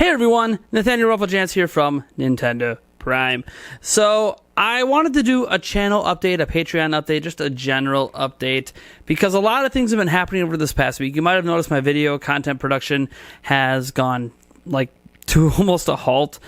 Hey everyone, Nathaniel Rufflejans here from Nintendo Prime. So I wanted to do a channel update, a Patreon update, just a general update, because a lot of things have been happening over this past week. You might have noticed my video content production has gone to almost a halt.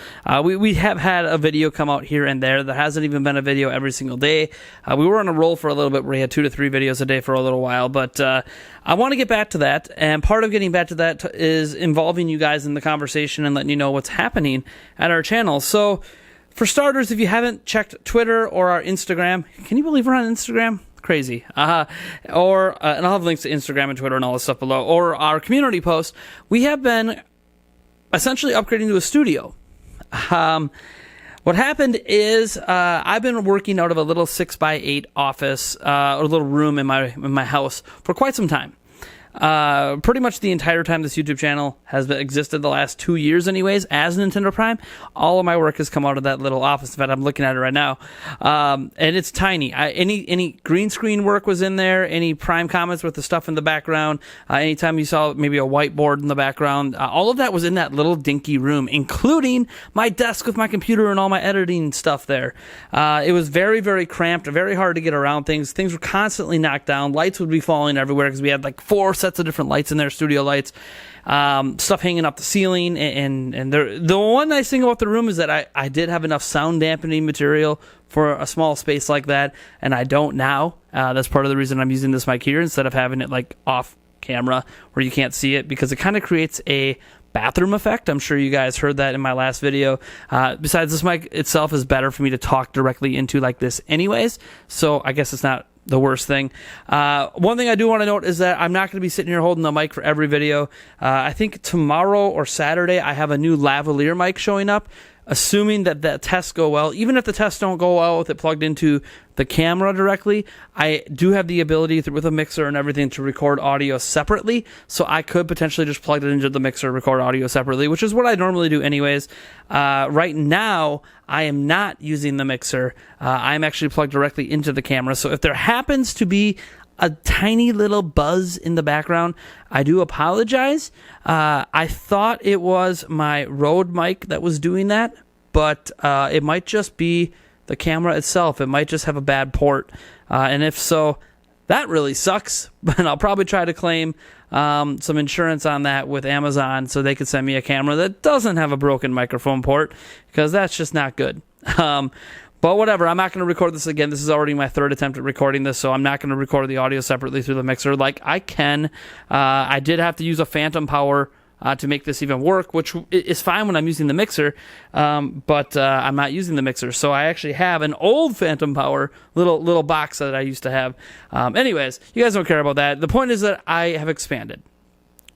We have had a video come out here and there. There hasn't even been a video every single day. We were on a roll for a little bit where we had 2 to 3 videos a day for a little while, but I want to get back to that, and part of getting back to that is involving you guys in the conversation and letting you know what's happening at our channel. So, for starters, if you haven't checked Twitter or our Instagram, can you believe we're on Instagram? Crazy. And I'll have links to Instagram and Twitter and all this stuff below, or our community post. We have been essentially upgrading to a studio. What happened is I've been working out of a little 6x8 office, or a little room in my house for quite some time. Pretty much the entire time this YouTube channel has existed, the last 2 years anyways, as Nintendo Prime, all of my work has come out of that little office. In fact, I'm looking at it right now. And it's tiny. Any green screen work was in there, any Prime comments with the stuff in the background, anytime you saw maybe a whiteboard in the background, all of that was in that little dinky room, including my desk with my computer and all my editing stuff there. It was very, very cramped, very hard to get around things. Things were constantly knocked down. Lights would be falling everywhere because we had like 4 sets of different lights in there, studio lights, stuff hanging up the ceiling, and the one nice thing about the room is that I did have enough sound dampening material for a small space like that, and I don't now. That's part of the reason I'm using this mic here instead of having it like off camera where you can't see it, because it kind of creates a bathroom effect. I'm sure you guys heard that in my last video. Besides, this mic itself is better for me to talk directly into like this anyways, so I guess it's not the worst thing. One thing I do want to note is that I'm not going to be sitting here holding the mic for every video. I think tomorrow or Saturday I have a new lavalier mic showing up, assuming that the tests go well. Even if the tests don't go well with it plugged into the camera directly, I do have the ability with a mixer and everything to record audio separately, so I could potentially just plug it into the mixer, record audio separately, which is what I normally do anyways. Right now, I am not using the mixer. I'm actually plugged directly into the camera, so if there happens to be a tiny little buzz in the background, I do apologize. I thought it was my Rode mic that was doing that, but it might just be the camera itself. It might just have a bad port, and if so, that really sucks. But I'll probably try to claim some insurance on that with Amazon so they could send me a camera that doesn't have a broken microphone port, because that's just not good. But whatever, I'm not going to record this again. This is already my 3rd attempt at recording this, so I'm not going to record the audio separately through the mixer like I can. I did have to use a phantom power to make this even work, which is fine when I'm using the mixer, but I'm not using the mixer. So I actually have an old phantom power little box that I used to have. Anyways, you guys don't care about that. The point is that I have expanded.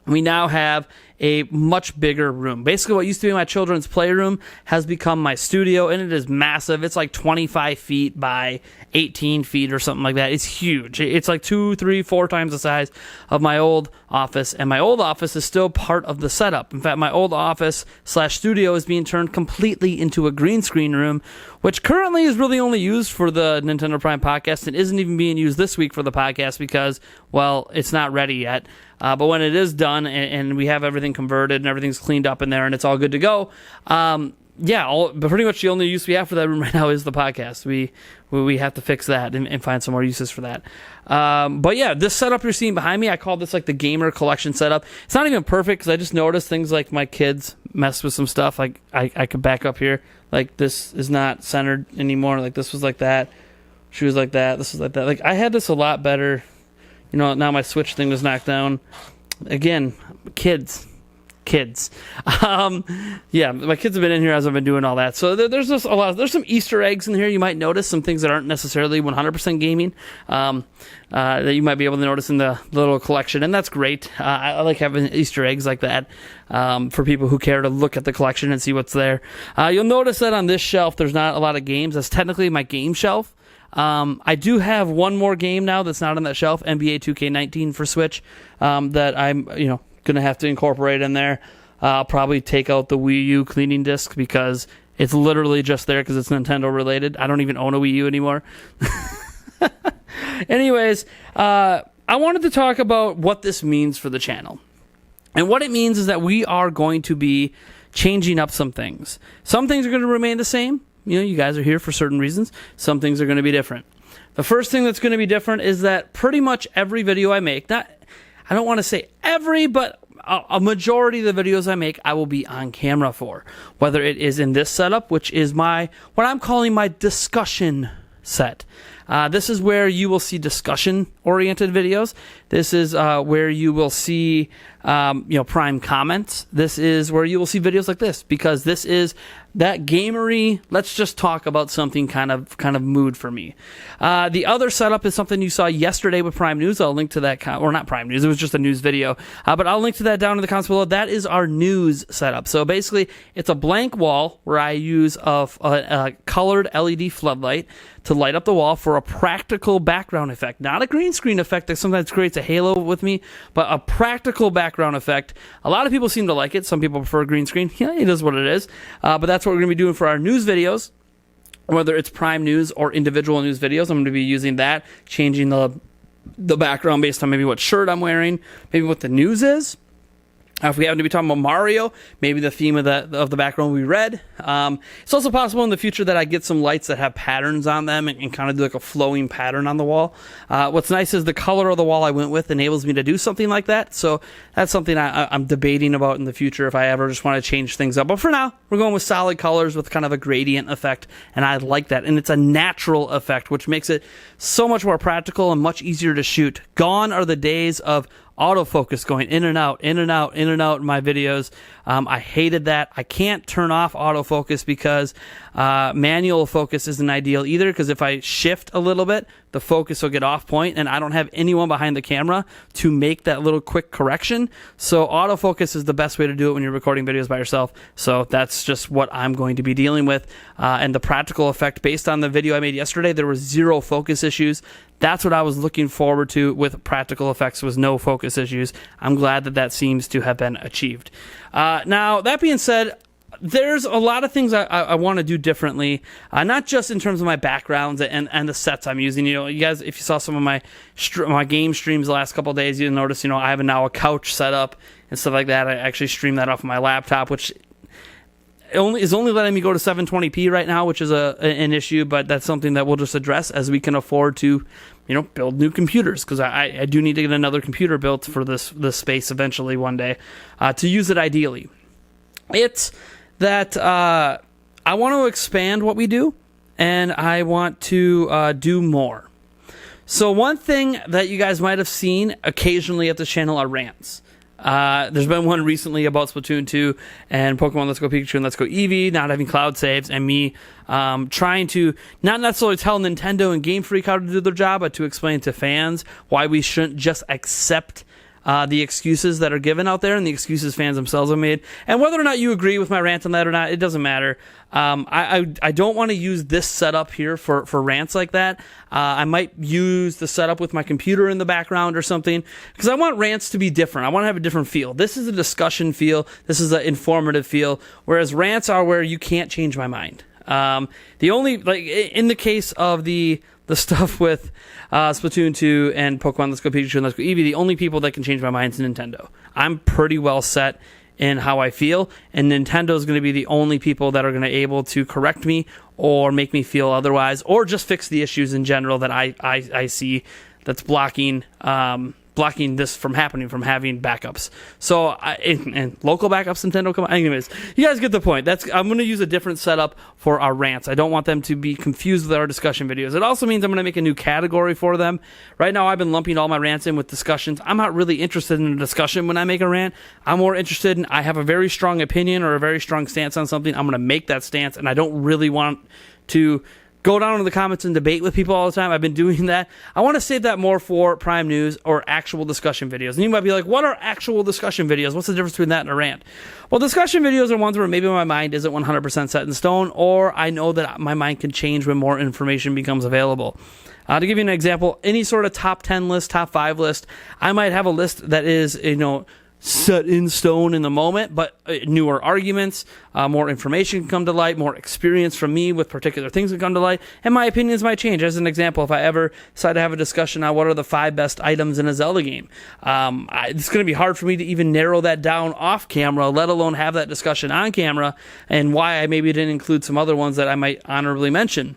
We now have a much bigger room. Basically, what used to be my children's playroom has become my studio, and it is massive. It's like 25 feet by 18 feet or something like that. It's huge. It's like 2, 3, 4 times the size of my old office, and my old office is still part of the setup. In fact, my old office / studio is being turned completely into a green screen room, which currently is really only used for the Nintendo Prime podcast and isn't even being used this week for the podcast because, well, it's not ready yet. But when it is done and we have everything converted and everything's cleaned up in there and it's all good to go, but pretty much the only use we have for that room right now is the podcast. We have to fix that and find some more uses for that. But yeah, this setup you're seeing behind me, I call this like the gamer collection setup. It's not even perfect because I just noticed things like my kids messed with some stuff. Like I could back up here. Like this is not centered anymore. Like this was like that. She was like that. This was like that. Like I had this a lot better. You know, now my Switch thing was knocked down. Again, kids. Yeah, my kids have been in here as I've been doing all that. So there's just a lot. There's some Easter eggs in here. You might notice some things that aren't necessarily 100% gaming that you might be able to notice in the little collection, and that's great. I like having Easter eggs like that for people who care to look at the collection and see what's there. You'll notice that on this shelf, there's not a lot of games. That's technically my game shelf. I do have one more game now that's not on that shelf, NBA 2K19 for Switch, that I'm, going to have to incorporate in there. I'll probably take out the Wii U cleaning disc because it's literally just there because it's Nintendo related. I don't even own a Wii U anymore. Anyways, I wanted to talk about what this means for the channel. And what it means is that we are going to be changing up some things. Some things are going to remain the same. You guys are here for certain reasons. Some things are going to be different. The first thing that's going to be different is that pretty much every video I make, I don't want to say every, but a majority of the videos I make, I will be on camera for. Whether it is in this setup, which is what I'm calling my discussion set. This is where you will see discussion-oriented videos. This is where you will see, Prime comments. This is where you will see videos like this, because this is that gamery, let's just talk about something kind of mood for me. The other setup is something you saw yesterday with Prime News. I'll link to that, or not Prime News, it was just a news video, but I'll link to that down in the comments below. That is our news setup. So basically, it's a blank wall where I use a colored LED floodlight to light up the wall for a practical background effect. Not a green screen effect that sometimes creates a halo with me, but a practical background effect. A lot of people seem to like it. Some people prefer green screen. Yeah, it is what it is. But that's what we're going to be doing for our news videos. Whether it's Prime News or individual news videos, I'm going to be using that, changing the background based on maybe what shirt I'm wearing, maybe what the news is. If we happen to be talking about Mario, maybe the theme of the background will be red. It's also possible in the future that I get some lights that have patterns on them and kind of do like a flowing pattern on the wall. What's nice is the color of the wall I went with enables me to do something like that. So that's something I'm debating about in the future if I ever just want to change things up. But for now, we're going with solid colors with kind of a gradient effect, and I like that. And it's a natural effect, which makes it so much more practical and much easier to shoot. Gone are the days of autofocus going in and out, in and out, in and out in my videos. I hated that. I can't turn off autofocus because manual focus isn't ideal either, because if I shift a little bit, the focus will get off point, and I don't have anyone behind the camera to make that little quick correction. So autofocus is the best way to do it when you're recording videos by yourself. So that's just what I'm going to be dealing with. And the practical effect, based on the video I made yesterday, there was 0 focus issues. That's what I was looking forward to with practical effects, was no focus issues. I'm glad that seems to have been achieved. Now, that being said, there's a lot of things I want to do differently, not just in terms of my backgrounds and the sets I'm using. You guys, if you saw some of my game streams the last couple of days, you'll notice, I have now a couch set up and stuff like that. I actually stream that off of my laptop, which is only letting me go to 720p right now, which is an issue, but that's something that we'll just address as we can afford to, build new computers, because I do need to get another computer built for this space eventually one day to use it ideally. It's that I want to expand what we do, and I want to do more. So one thing that you guys might have seen occasionally at this channel are rants. There's been one recently about Splatoon 2 and Pokemon Let's Go Pikachu and Let's Go Eevee not having cloud saves, and me trying to not necessarily tell Nintendo and Game Freak how to do their job, but to explain to fans why we shouldn't just accept the excuses that are given out there and the excuses fans themselves have made. And whether or not you agree with my rant on that or not, it doesn't matter. I don't want to use this setup here for rants like that. I might use the setup with my computer in the background or something, because I want rants to be different. I want to have a different feel. This is a discussion feel. This is an informative feel, whereas rants are where you can't change my mind. The only, in the case of the stuff with Splatoon 2 and Pokemon Let's Go Pikachu and Let's Go Eevee, the only people that can change my mind is Nintendo. I'm pretty well set in how I feel, and Nintendo is going to be the only people that are going to be able to correct me or make me feel otherwise, or just fix the issues in general that I see that's blocking this from happening, from having backups. So, and local backups, Nintendo, come on. Anyways, you guys get the point. I'm going to use a different setup for our rants. I don't want them to be confused with our discussion videos. It also means I'm going to make a new category for them. Right now, I've been lumping all my rants in with discussions. I'm not really interested in a discussion when I make a rant. I'm more interested in, I have a very strong opinion or a very strong stance on something. I'm going to make that stance, and I don't really want to go down in the comments and debate with people all the time. I've been doing that. I want to save that more for Prime News or actual discussion videos. And you might be like, what are actual discussion videos? What's the difference between that and a rant? Well, discussion videos are ones where maybe my mind isn't 100% set in stone, or I know that my mind can change when more information becomes available. To give you an example, any sort of top 10 list, top 5 list, I might have a list that is, set in stone in the moment, but newer arguments, more information can come to light, more experience from me with particular things can come to light, and my opinions might change. As an example, if I ever decide to have a discussion on what are the 5 best items in a Zelda game, it's going to be hard for me to even narrow that down off camera, let alone have that discussion on camera, and why I maybe didn't include some other ones that I might honorably mention.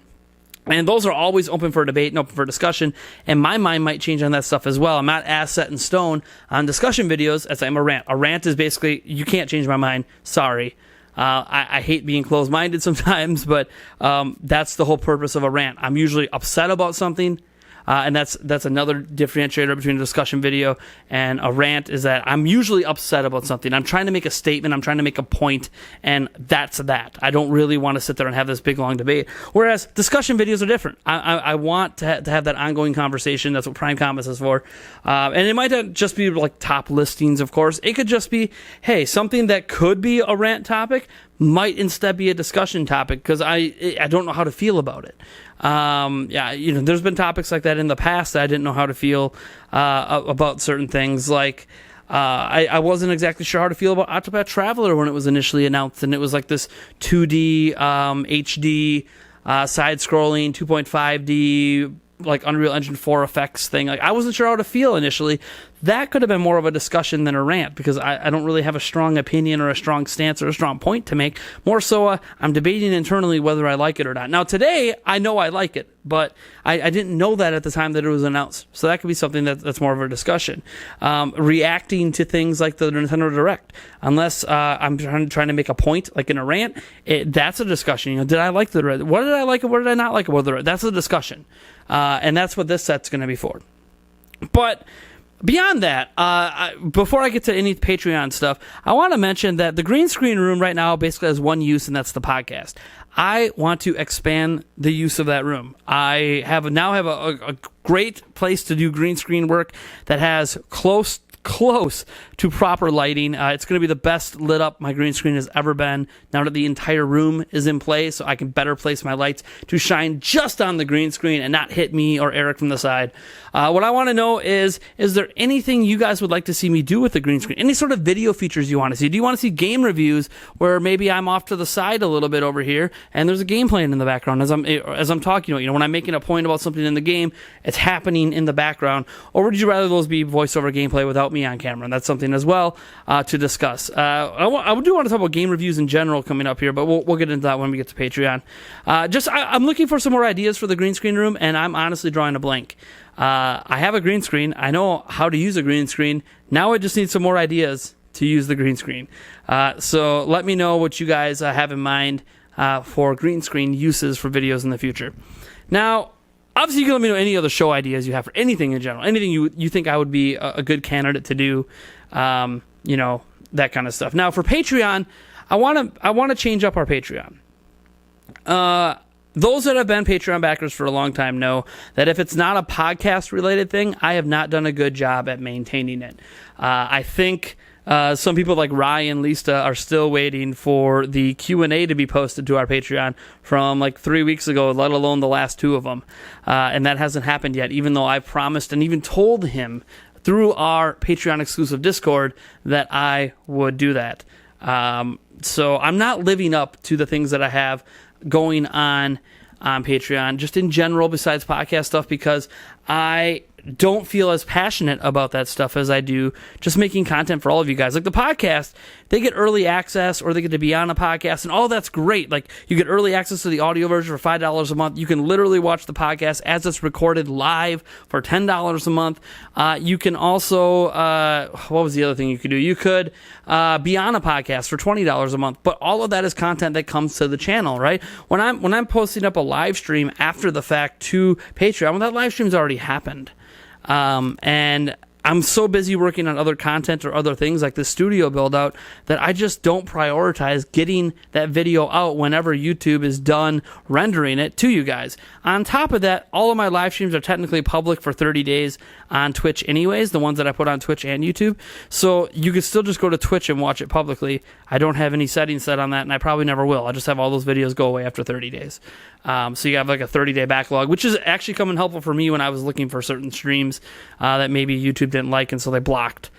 And those are always open for debate and open for discussion, and my mind might change on that stuff as well. I'm not as set in stone on discussion videos as I am a rant. A rant is basically, you can't change my mind, sorry. I hate being closed-minded sometimes, but that's the whole purpose of a rant. I'm usually upset about something, and that's another differentiator between a discussion video and a rant, is that I'm usually upset about something. I'm trying to make a statement, I'm trying to make a point, and that's that. I don't really want to sit there and have this big, long debate. Whereas discussion videos are different. I want to have that ongoing conversation. That's what Prime Comments is for. And it might not just be like top listings, of course. It could just be, hey, something that could be a rant topic might instead be a discussion topic, because I don't know how to feel about it. There's been topics like that in the past that I didn't know how to feel about certain things. Like I wasn't exactly sure how to feel about Octopath Traveler when it was initially announced, and it was like this 2D HD side-scrolling 2.5D like Unreal Engine 4 effects thing. Like, I wasn't sure how to feel initially. That could have been more of a discussion than a rant, because I don't really have a strong opinion or a strong stance or a strong point to make. More so, I'm debating internally whether I like it or not. Now, today, I know I like it, but I didn't know that at the time that it was announced. So that could be something that's more of a discussion. Reacting to things like the Nintendo Direct. Unless I'm trying to make a point, like in a rant, that's a discussion. Did I like the Direct? What did I like? What did I not like about the Direct? That's a discussion. And that's what this set's going to be for. But beyond that, before I get to any Patreon stuff, I want to mention that the green screen room right now basically has one use, and that's the podcast. I want to expand the use of that room. I now have a great place to do green screen work that has close to proper lighting. It's going to be the best lit up my green screen has ever been, now that the entire room is in place, so I can better place my lights to shine just on the green screen and not hit me or Eric from the side. What I want to know is there anything you guys would like to see me do with the green screen? Any sort of video features you want to see? Do you want to see game reviews where maybe I'm off to the side a little bit over here and there's a game playing in the background as I'm talking about? When I'm making a point about something in the game, it's happening in the background. Or would you rather those be voiceover gameplay without me on camera? And that's something as well to discuss. I do want to talk about game reviews in general coming up here, but we'll get into that when we get to Patreon. I'm looking for some more ideas for the green screen room, and I'm honestly drawing a blank. I have a green screen. I know how to use a green screen. Now I just need some more ideas to use the green screen. So let me know what you guys have in mind for green screen uses for videos in the future. Now, obviously, you can let me know any other show ideas you have for anything in general. Anything you think I would be a good candidate to do, that kind of stuff. Now, for Patreon, I want to change up our Patreon. Those that have been Patreon backers for a long time know that if it's not a podcast-related thing, I have not done a good job at maintaining it. I think some people like Ryan and Lisa are still waiting for the Q&A to be posted to our Patreon from like 3 weeks ago, let alone the last 2 of them. And that hasn't happened yet, even though I promised and even told him through our Patreon-exclusive Discord that I would do that. So I'm not living up to the things that I have going on Patreon, just in general, besides podcast stuff, because I don't feel as passionate about that stuff as I do just making content for all of you guys. Like the podcast, they get early access, or they get to be on a podcast, and all that's great. Like, you get early access to the audio version for $5 a month. You can literally watch the podcast as it's recorded live for $10 a month. You can also, what was the other thing you could do? You could be on a podcast for $20 a month. But all of that is content that comes to the channel, right? When I'm posting up a live stream after the fact to Patreon, well, that live stream's already happened. And I'm so busy working on other content or other things like the studio build out that I just don't prioritize getting that video out whenever YouTube is done rendering it to you guys. On top of that, all of my live streams are technically public for 30 days on Twitch anyways, the ones that I put on Twitch and YouTube. So you can still just go to Twitch and watch it publicly. I don't have any settings set on that, and I probably never will. I'll just have all those videos go away after 30 days. So you have like a 30-day backlog, which is actually coming helpful for me when I was looking for certain streams that maybe YouTube didn't like, and so they blocked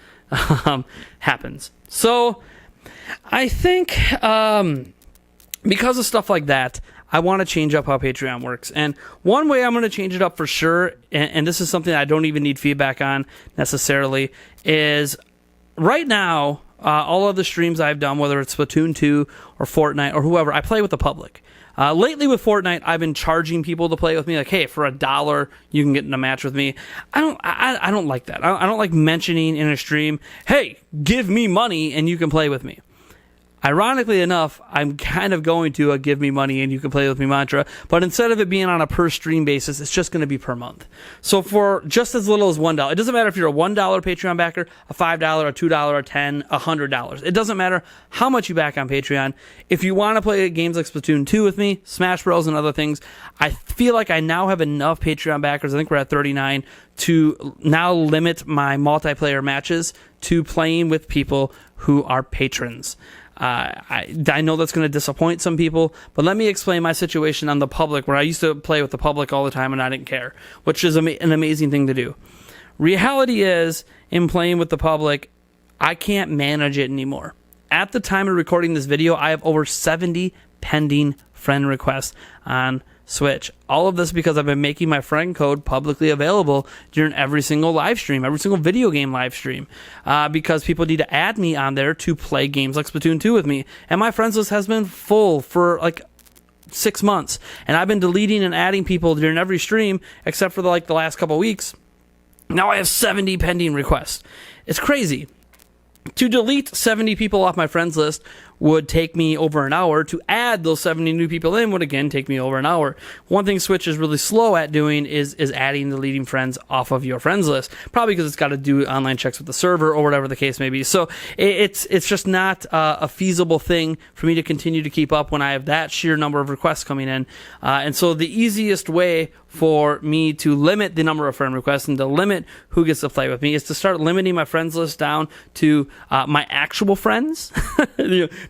happens. So I think because of stuff like that, I want to change up how Patreon works. And one way I'm going to change it up for sure, and this is something I don't even need feedback on necessarily, is right now, all of the streams I've done, whether it's Splatoon 2 or Fortnite or whoever, I play with the public. Lately with Fortnite, I've been charging people to play with me, like, hey, for $1, you can get in a match with me. I don't like that. I don't like mentioning in a stream, hey, give me money and you can play with me. Ironically enough, I'm kind of going to give me money and you can play with me mantra, but instead of it being on a per stream basis, it's just going to be per month. So for just as little as $1, it doesn't matter if you're a $1 Patreon backer, a $5, a $2, a $10, $100. It doesn't matter how much you back on Patreon. If you want to play games like Splatoon 2 with me, Smash Bros. And other things, I feel like I now have enough Patreon backers, I think we're at 39, to now limit my multiplayer matches to playing with people who are patrons. I know that's going to disappoint some people, but let me explain my situation on the public, where I used to play with the public all the time and I didn't care, which is an amazing thing to do. Reality is, in playing with the public, I can't manage it anymore. At the time of recording this video, I have over 70 pending friend requests on Switch. All of this because I've been making my friend code publicly available during every single live stream, every single video game live stream, because people need to add me on there to play games like Splatoon 2 with me. And my friends list has been full for like 6 months, and I've been deleting and adding people during every stream except for the last couple weeks. Now I have 70 pending requests. It's crazy. To delete 70 people off my friends list would take me over an hour. To add those 70 new people in would again take me over an hour. One thing Switch is really slow at doing is adding deleting friends off of your friends list. Probably because it's got to do online checks with the server or whatever the case may be. So it's just not a feasible thing for me to continue to keep up when I have that sheer number of requests coming in. And so the easiest way for me to limit the number of friend requests and to limit who gets to play with me is to start limiting my friends list down to my actual friends,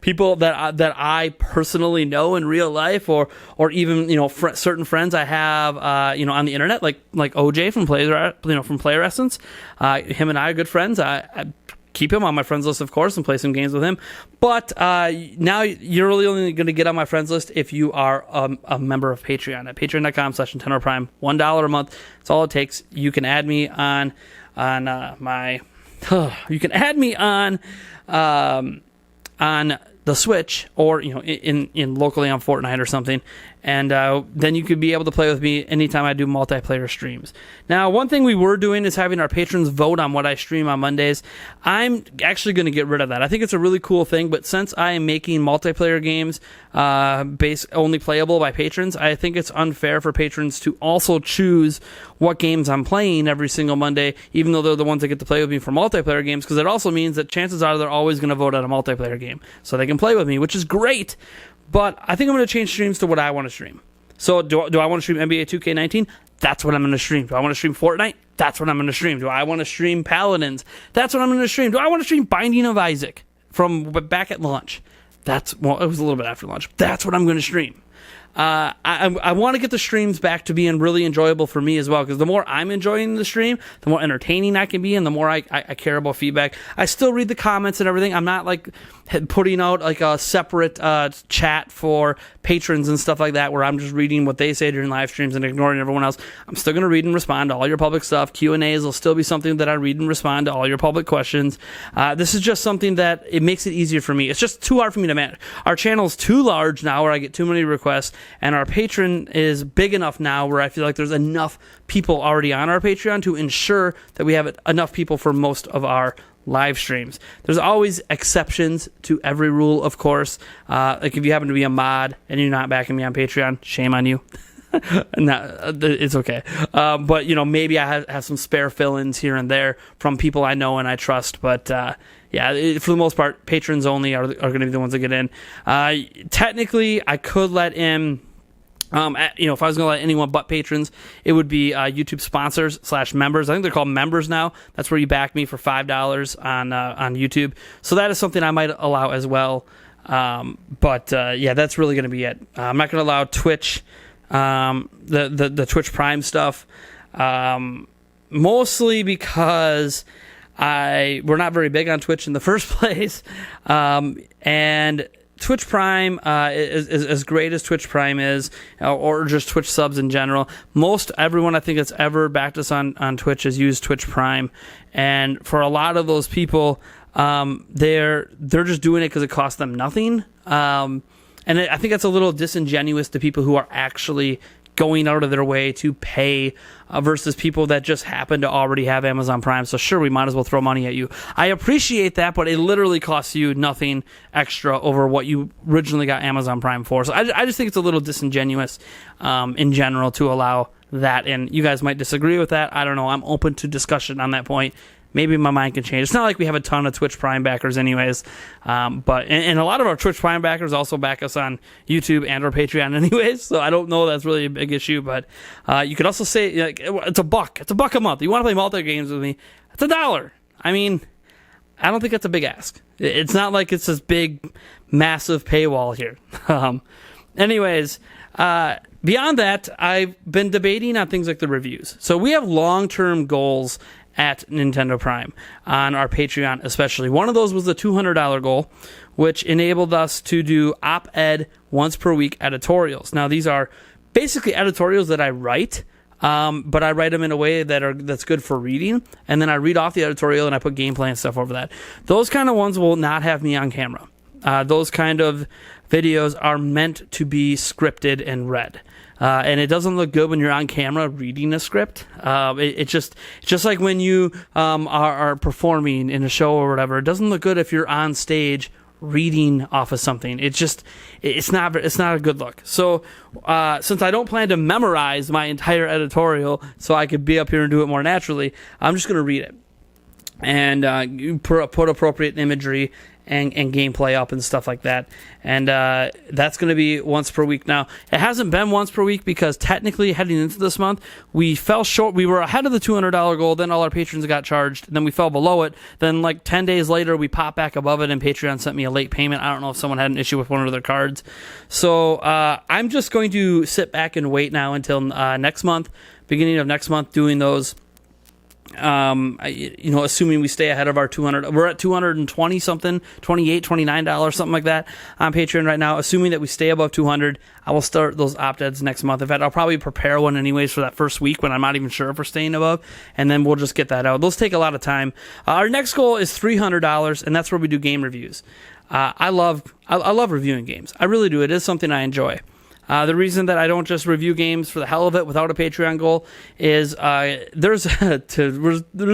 people that I personally know in real life, or even certain friends I have on the internet, like OJ from Player Essence. Him and I are good friends. I keep him on my friends list, of course, and play some games with him. But now you're really only going to get on my friends list if you are a member of Patreon at patreon.com/NintendoPrime. $1 a month. That's all it takes. You can add me on my. You can add me on the Switch, or in locally on Fortnite or something, and then you could be able to play with me anytime I do multiplayer streams. Now, one thing we were doing is having our patrons vote on what I stream on Mondays. I'm actually going to get rid of that. I think it's a really cool thing, but since I am making multiplayer games only playable by patrons, I think it's unfair for patrons to also choose what games I'm playing every single Monday, even though they're the ones that get to play with me for multiplayer games, because it also means that chances are they're always going to vote on a multiplayer game, so they can play with me, which is great. But I think I'm going to change streams to what I want to stream. So do I want to stream NBA 2K19? That's what I'm going to stream. Do I want to stream Fortnite? That's what I'm going to stream. Do I want to stream Paladins? That's what I'm going to stream. Do I want to stream Binding of Isaac from back at launch? It was a little bit after lunch. That's what I'm going to stream. I want to get the streams back to being really enjoyable for me as well, because the more I'm enjoying the stream, the more entertaining I can be, and the more I care about feedback. I still read the comments and everything. I'm not putting out a separate chat for patrons and stuff like that, where I'm just reading what they say during live streams and ignoring everyone else. I'm still going to read and respond to all your public stuff. Q&As will still be something that I read and respond to all your public questions. This is just something that it makes it easier for me. It's just too hard for me to manage. Our channel is too large now, where I get too many requests, and our Patreon is big enough now where I feel like there's enough people already on our Patreon to ensure that we have enough people for most of our live streams. There's always exceptions to every rule, of course. Like if you happen to be a mod and you're not backing me on Patreon, shame on you. It's okay. But maybe I have some spare fill-ins here and there from people I know and I trust. But yeah, for the most part, patrons only are going to be the ones that get in. Technically, I could let in. If I was going to let anyone but patrons, it would be YouTube sponsors / members. I think they're called members now. That's where you back me for $5 on YouTube. So that is something I might allow as well. But that's really going to be it. I'm not going to allow Twitch, the Twitch Prime stuff, mostly because we're not very big on Twitch in the first place, and Twitch Prime is as great as Twitch Prime is, or just Twitch subs in general. Most everyone I think that's ever backed us on Twitch has used Twitch Prime, and for a lot of those people, they're just doing it because it costs them nothing. And I think that's a little disingenuous to people who are actually going out of their way to pay versus people that just happen to already have Amazon Prime. So sure, we might as well throw money at you. I appreciate that, but it literally costs you nothing extra over what you originally got Amazon Prime for. So I just think it's a little disingenuous in general to allow that. And you guys might disagree with that. I don't know. I'm open to discussion on that point. Maybe my mind can change. It's not like we have a ton of Twitch Prime backers anyways, but a lot of our Twitch Prime backers also back us on YouTube and our Patreon anyways, so I don't know that's really a big issue, but you could also say, like, it's a buck. It's a buck a month. You want to play multi games with me, it's $1. I mean, I don't think that's a big ask. It's not like it's this big, massive paywall here. Anyways, beyond that, I've been debating on things like the reviews. So we have long-term goals at Nintendo Prime on our Patreon especially. One of those was the $200 goal, which enabled us to do op-ed once per week editorials. Now, these are basically editorials that I write, but I write them in a way that's good for reading, and then I read off the editorial and I put gameplay and stuff over that. Those kind of ones will not have me on camera. Those kind of videos are meant to be scripted and read. And it doesn't look good when you're on camera reading a script. It's just like when you are performing in a show or whatever. It doesn't look good if you're on stage reading off of something. It's not a good look. So since I don't plan to memorize my entire editorial so I could be up here and do it more naturally, I'm just going to read it and put appropriate imagery and gameplay up and stuff like that. And that's going to be once per week. Now, it hasn't been once per week because technically heading into this month, we fell short. We were ahead of the $200 goal. Then all our patrons got charged. Then we fell below it. Then like 10 days later, we popped back above it and Patreon sent me a late payment. I don't know if someone had an issue with one of their cards. So I'm just going to sit back and wait now until next month, beginning of next month, doing those. Assuming we stay ahead of our 200, we're at 220 something, $28, $29, something like that on Patreon right now. Assuming that we stay above 200, I will start those op-eds next month. In fact, I'll probably prepare one anyways for that first week when I'm not even sure if we're staying above, and then we'll just get that out. Those take a lot of time. Our next goal is $300, and that's where we do game reviews. I love reviewing games. I really do. It is something I enjoy. The reason that I don't just review games for the hell of it without a Patreon goal is there's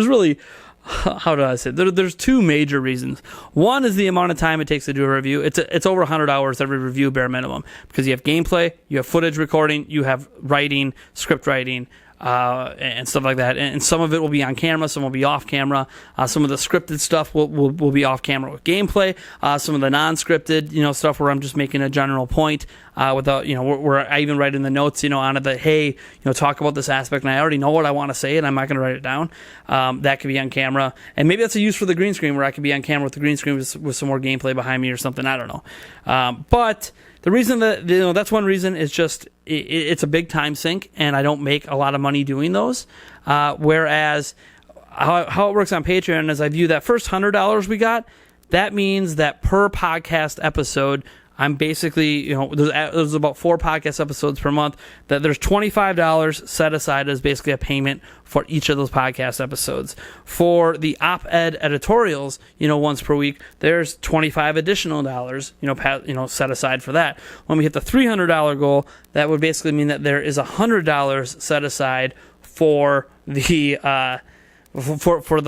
really, how do I say it? There's two major reasons. One is the amount of time it takes to do a review. It's over 100 hours every review, bare minimum, because you have gameplay, you have footage recording, you have writing, script writing, and stuff like that. And some of it will be on camera, some will be off camera. Some of the scripted stuff will be off camera with gameplay. Some of the non-scripted, stuff where I'm just making a general point, without, where I even write in the notes, on it that, hey, talk about this aspect, and I already know what I want to say, and I'm not going to write it down. That could be on camera. And maybe that's a use for the green screen, where I could be on camera with the green screen with some more gameplay behind me or something. I don't know. But the reason that, that's one reason is just it's a big time sink, and I don't make a lot of money doing those. Whereas how it works on Patreon is I view that first $100 we got, that means that per podcast episode, I'm basically, there's about 4 podcast episodes per month, that there's $25 set aside as basically a payment for each of those podcast episodes. For the op-ed editorials, once per week, there's $25 additional dollars, set aside for that. When we hit the $300 goal, that would basically mean that there is $100 set aside for the for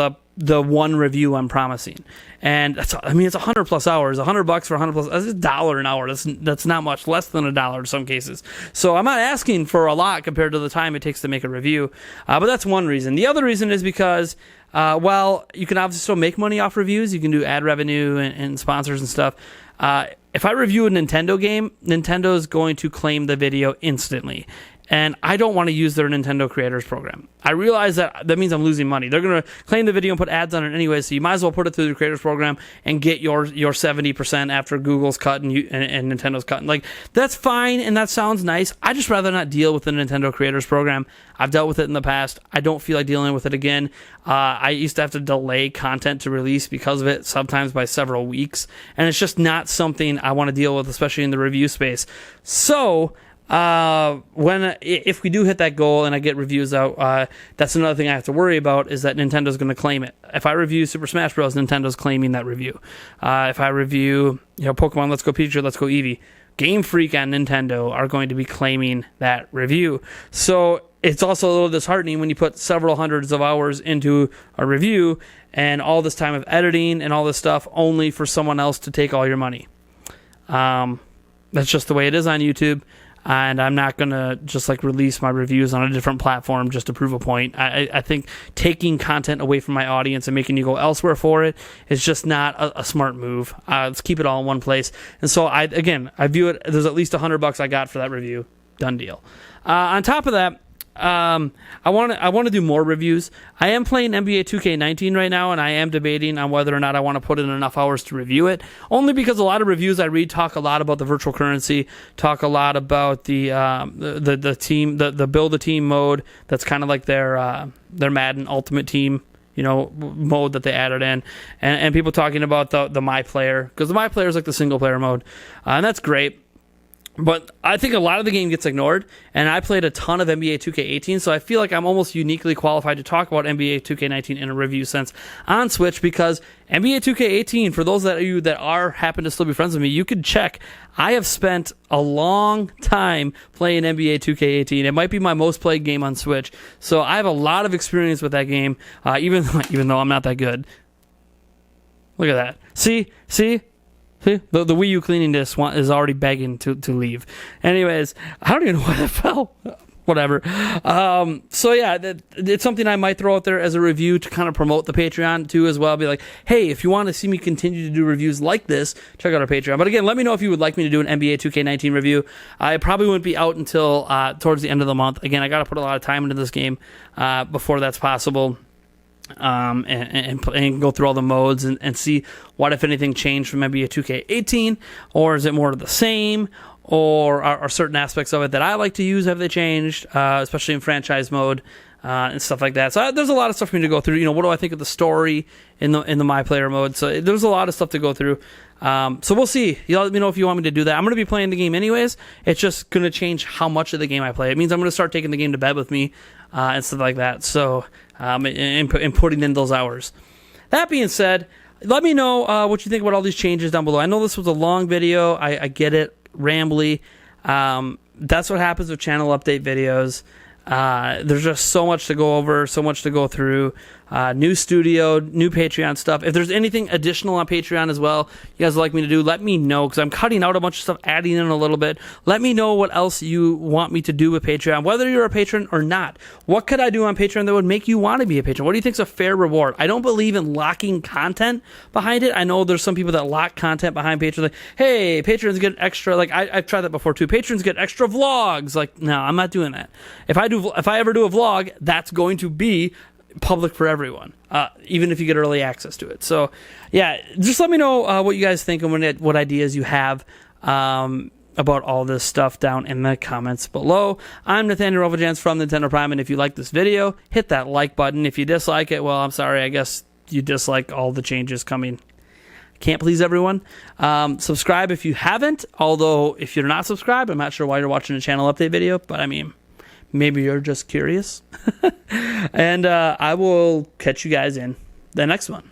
the one review I'm promising. And it's 100 plus hours, $100 for 100 plus, that's $1 an hour. That's not much, less than $1 in some cases. So I'm not asking for a lot compared to the time it takes to make a review. But that's one reason. The other reason is because, you can obviously still make money off reviews. You can do ad revenue and sponsors and stuff. If I review a Nintendo game, Nintendo is going to claim the video instantly. and I don't want to use their Nintendo Creators Program. I realize that means I'm losing money. They're going to claim the video and put ads on it anyway, so you might as well put it through the Creators Program and get your 70% after Google's cut and Nintendo's cut. Like, that's fine, and that sounds nice. I just rather not deal with the Nintendo Creators Program. I've dealt with it in the past. I don't feel like dealing with it again. I used to have to delay content to release because of it, sometimes by several weeks, and it's just not something I want to deal with, especially in the review space. So if we do hit that goal and I get reviews out, that's another thing I have to worry about, is that Nintendo's going to claim it. If I review Super Smash Bros., Nintendo's claiming that review. If I review, Pokemon Let's Go Pikachu, Let's Go Eevee, Game Freak and Nintendo are going to be claiming that review. So it's also a little disheartening when you put several hundreds of hours into a review and all this time of editing and all this stuff only for someone else to take all your money. That's just the way it is on YouTube. And I'm not going to just release my reviews on a different platform just to prove a point. I think taking content away from my audience and making you go elsewhere for it is just not a smart move. Let's keep it all in one place. And so I view it, there's at least $100 I got for that review. Done deal. On top of that, I want to do more reviews. I am playing NBA 2K19 right now, and I am debating on whether or not I want to put in enough hours to review it. Only because a lot of reviews I read talk a lot about the virtual currency, talk a lot about the team, the build a team mode. That's kind of like their Madden Ultimate Team, mode that they added in, and people talking about the My Player, because the My Player is like the single player mode, and that's great. But I think a lot of the game gets ignored, and I played a ton of NBA 2K18, so I feel like I'm almost uniquely qualified to talk about NBA 2K19 in a review sense on Switch, because NBA 2K18, for those of you that happen to still be friends with me, you could check. I have spent a long time playing NBA 2K18. It might be my most played game on Switch, so I have a lot of experience with that game, even though I'm not that good. Look at that. See? See, the Wii U cleaning disc is already begging to leave. Anyways, I don't even know why that fell. Whatever. So yeah, it's something I might throw out there as a review to kind of promote the Patreon too as well. Be like, hey, if you want to see me continue to do reviews like this, check out our Patreon. But again, let me know if you would like me to do an NBA 2K19 review. I probably wouldn't be out until towards the end of the month. Again, I got to put a lot of time into this game before that's possible. And go through all the modes and see what, if anything, changed from maybe a 2K18, or is it more of the same, or are certain aspects of it that I like to use, have they changed, especially in franchise mode and stuff like that. So there's a lot of stuff for me to go through. What do I think of the story in the My Player mode? So there's a lot of stuff to go through. So we'll see. You let me know if you want me to do that. I'm going to be playing the game anyways. It's just going to change how much of the game I play. It means I'm going to start taking the game to bed with me and stuff like that. So and putting in those hours. That being said, let me know what you think about all these changes down below. I know this was a long video. I get it, rambly. That's what happens with channel update videos. There's just so much to go over, so much to go through. New studio, new Patreon stuff. If there's anything additional on Patreon as well you guys would like me to do, let me know, because I'm cutting out a bunch of stuff, adding in a little bit. Let me know what else you want me to do with Patreon, whether you're a patron or not. What could I do on Patreon that would make you want to be a patron? What do you think is a fair reward? I don't believe in locking content behind it. I know there's some people that lock content behind Patreon, like, hey, patrons get extra, I've tried that before too. Patrons get extra vlogs. No, I'm not doing that. If I ever do a vlog, that's going to be public for everyone, even if you get early access to it. So yeah, just let me know what you guys think and what ideas you have about all this stuff down in the comments below. I'm Nathaniel Rovajans from Nintendo Prime, and if you like this video, hit that like button. If you dislike it, well, I'm sorry, I guess you dislike all the changes coming. Can't please everyone. Subscribe if you haven't, although if you're not subscribed, I'm not sure why you're watching a channel update video, but I mean, maybe you're just curious. And I will catch you guys in the next one.